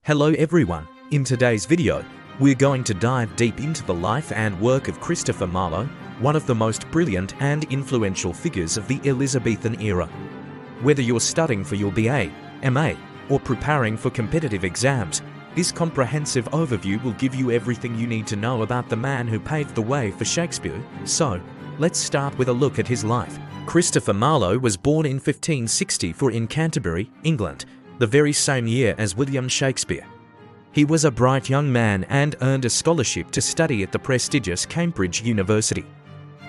Hello everyone, in today's video, we're going to dive deep into the life and work of Christopher Marlowe, one of the most brilliant and influential figures of the Elizabethan era. Whether you're studying for your BA, MA, or preparing for competitive exams, this comprehensive overview will give you everything you need to know about the man who paved the way for Shakespeare. So, let's start with a look at his life. Christopher Marlowe was born in 1564 in Canterbury, England, the very same year as William Shakespeare. He was a bright young man and earned a scholarship to study at the prestigious Cambridge University.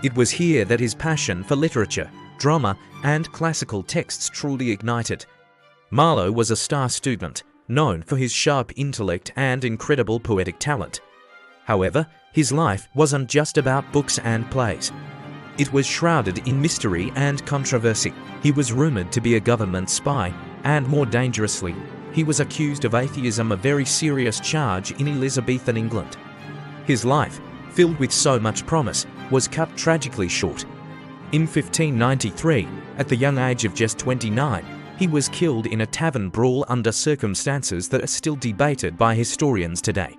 It was here that his passion for literature, drama, and classical texts truly ignited. Marlowe was a star student, known for his sharp intellect and incredible poetic talent. However, his life wasn't just about books and plays. It was shrouded in mystery and controversy. He was rumoured to be a government spy, and more dangerously, he was accused of atheism, a very serious charge in Elizabethan England. His life, filled with so much promise, was cut tragically short. In 1593, at the young age of just 29, he was killed in a tavern brawl under circumstances that are still debated by historians today.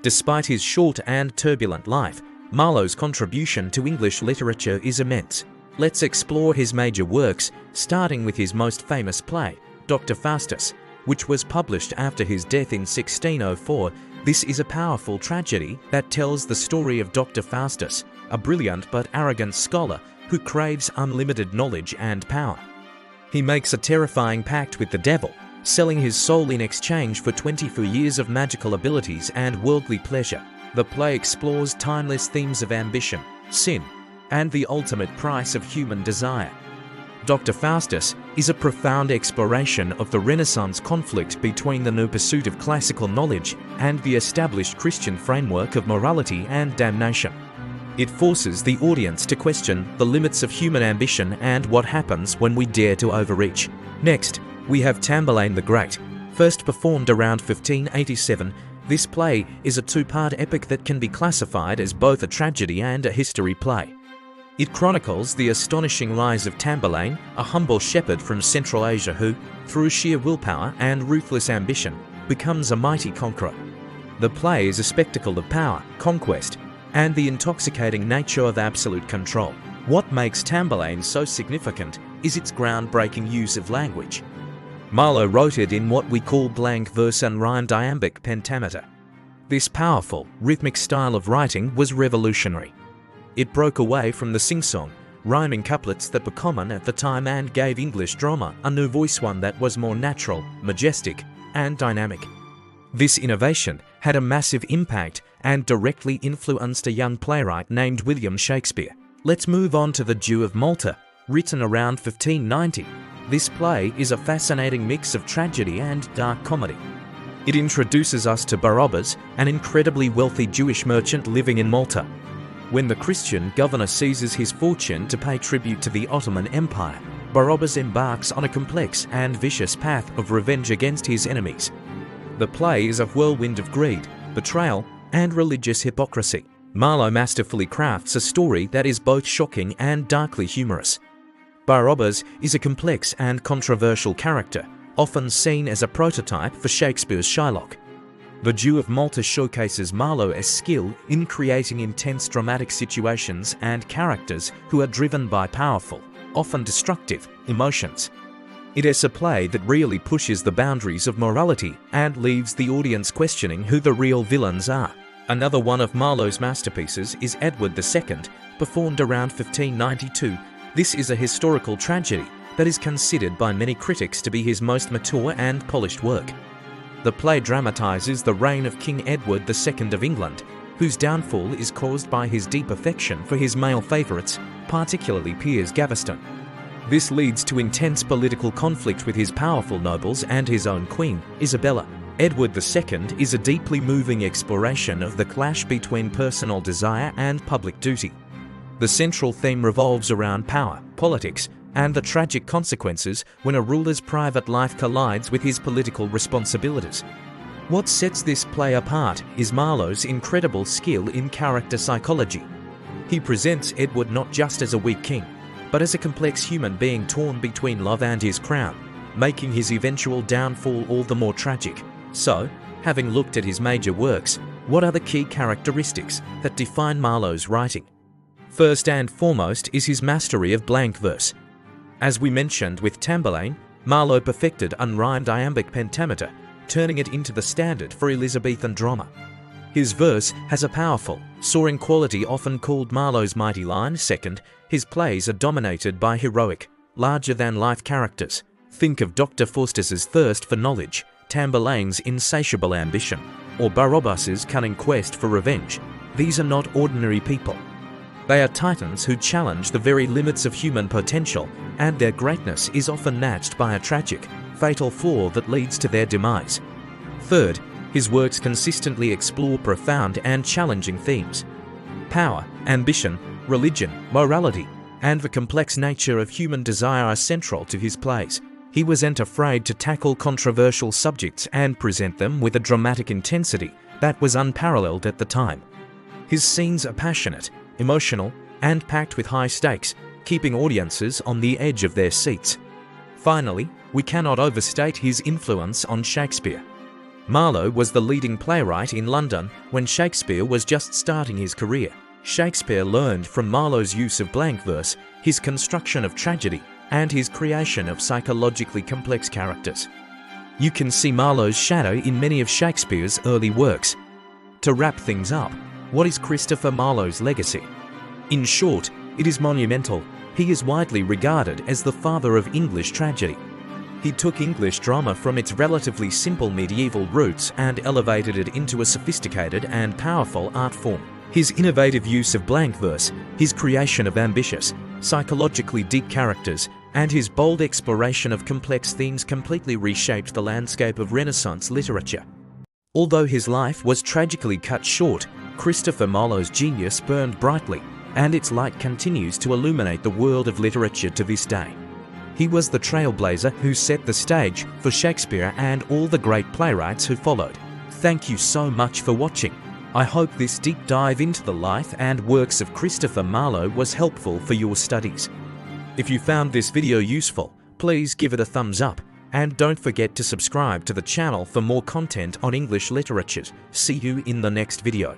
Despite his short and turbulent life, Marlowe's contribution to English literature is immense. Let's explore his major works, starting with his most famous play, Dr. Faustus, which was published after his death in 1604. This is a powerful tragedy that tells the story of Dr. Faustus, a brilliant but arrogant scholar who craves unlimited knowledge and power. He makes a terrifying pact with the devil, selling his soul in exchange for 24 years of magical abilities and worldly pleasure. The play explores timeless themes of ambition, sin, and the ultimate price of human desire. Dr. Faustus is a profound exploration of the Renaissance conflict between the new pursuit of classical knowledge and the established Christian framework of morality and damnation. It forces the audience to question the limits of human ambition and what happens when we dare to overreach. Next, we have Tamburlaine the Great. First performed around 1587, this play is a two-part epic that can be classified as both a tragedy and a history play. It chronicles the astonishing rise of Tamburlaine, a humble shepherd from Central Asia who, through sheer willpower and ruthless ambition, becomes a mighty conqueror. The play is a spectacle of power, conquest, and the intoxicating nature of absolute control. What makes Tamburlaine so significant is its groundbreaking use of language. Marlowe wrote it in what we call blank verse and rhymed iambic pentameter. This powerful, rhythmic style of writing was revolutionary. It broke away from the sing-song, rhyming couplets that were common at the time and gave English drama a new voice, one that was more natural, majestic, and dynamic. This innovation had a massive impact and directly influenced a young playwright named William Shakespeare. Let's move on to The Jew of Malta, written around 1590. This play is a fascinating mix of tragedy and dark comedy. It introduces us to Barabbas, an incredibly wealthy Jewish merchant living in Malta. When the Christian governor seizes his fortune to pay tribute to the Ottoman Empire, Barabbas embarks on a complex and vicious path of revenge against his enemies. The play is a whirlwind of greed, betrayal, and religious hypocrisy. Marlowe masterfully crafts a story that is both shocking and darkly humorous. Barabbas is a complex and controversial character, often seen as a prototype for Shakespeare's Shylock. The Jew of Malta showcases Marlowe's skill in creating intense dramatic situations and characters who are driven by powerful, often destructive, emotions. It is a play that really pushes the boundaries of morality and leaves the audience questioning who the real villains are. Another one of Marlowe's masterpieces is Edward II, performed around 1592. This is a historical tragedy that is considered by many critics to be his most mature and polished work. The play dramatizes the reign of King Edward II of England, whose downfall is caused by his deep affection for his male favorites, particularly Piers Gaveston. This leads to intense political conflict with his powerful nobles and his own queen, Isabella. Edward II is a deeply moving exploration of the clash between personal desire and public duty. The central theme revolves around power, politics, and the tragic consequences when a ruler's private life collides with his political responsibilities. What sets this play apart is Marlowe's incredible skill in character psychology. He presents Edward not just as a weak king, but as a complex human being torn between love and his crown, making his eventual downfall all the more tragic. So, Having looked at his major works, what are the key characteristics that define Marlowe's writing? First and foremost is his mastery of blank verse. As we mentioned with Tamburlaine, Marlowe perfected unrhymed iambic pentameter, turning it into the standard for Elizabethan drama. His verse has a powerful, soaring quality often called Marlowe's mighty line. Second, his plays are dominated by heroic, larger-than-life characters. Think of Dr. Faustus's thirst for knowledge, Tamburlaine's insatiable ambition, or Barabas's cunning quest for revenge. These are not ordinary people. They are titans who challenge the very limits of human potential, and their greatness is often matched by a tragic, fatal flaw that leads to their demise. Third, his works consistently explore profound and challenging themes. Power, ambition, religion, morality, and the complex nature of human desire are central to his plays. He wasn't afraid to tackle controversial subjects and present them with a dramatic intensity that was unparalleled at the time. His scenes are passionate, emotional, and packed with high stakes, keeping audiences on the edge of their seats. Finally, we cannot overstate his influence on Shakespeare. Marlowe was the leading playwright in London when Shakespeare was just starting his career. Shakespeare learned from Marlowe's use of blank verse, his construction of tragedy, and his creation of psychologically complex characters. You can see Marlowe's shadow in many of Shakespeare's early works. To wrap things up, what is Christopher Marlowe's legacy? In short, it is monumental. He is widely regarded as the father of English tragedy. He took English drama from its relatively simple medieval roots and elevated it into a sophisticated and powerful art form. His innovative use of blank verse, his creation of ambitious, psychologically deep characters, and his bold exploration of complex themes completely reshaped the landscape of Renaissance literature. Although his life was tragically cut short, Christopher Marlowe's genius burned brightly, and its light continues to illuminate the world of literature to this day. He was the trailblazer who set the stage for Shakespeare and all the great playwrights who followed. Thank you so much for watching. I hope this deep dive into the life and works of Christopher Marlowe was helpful for your studies. If you found this video useful, please give it a thumbs up, and don't forget to subscribe to the channel for more content on English literature. See you in the next video.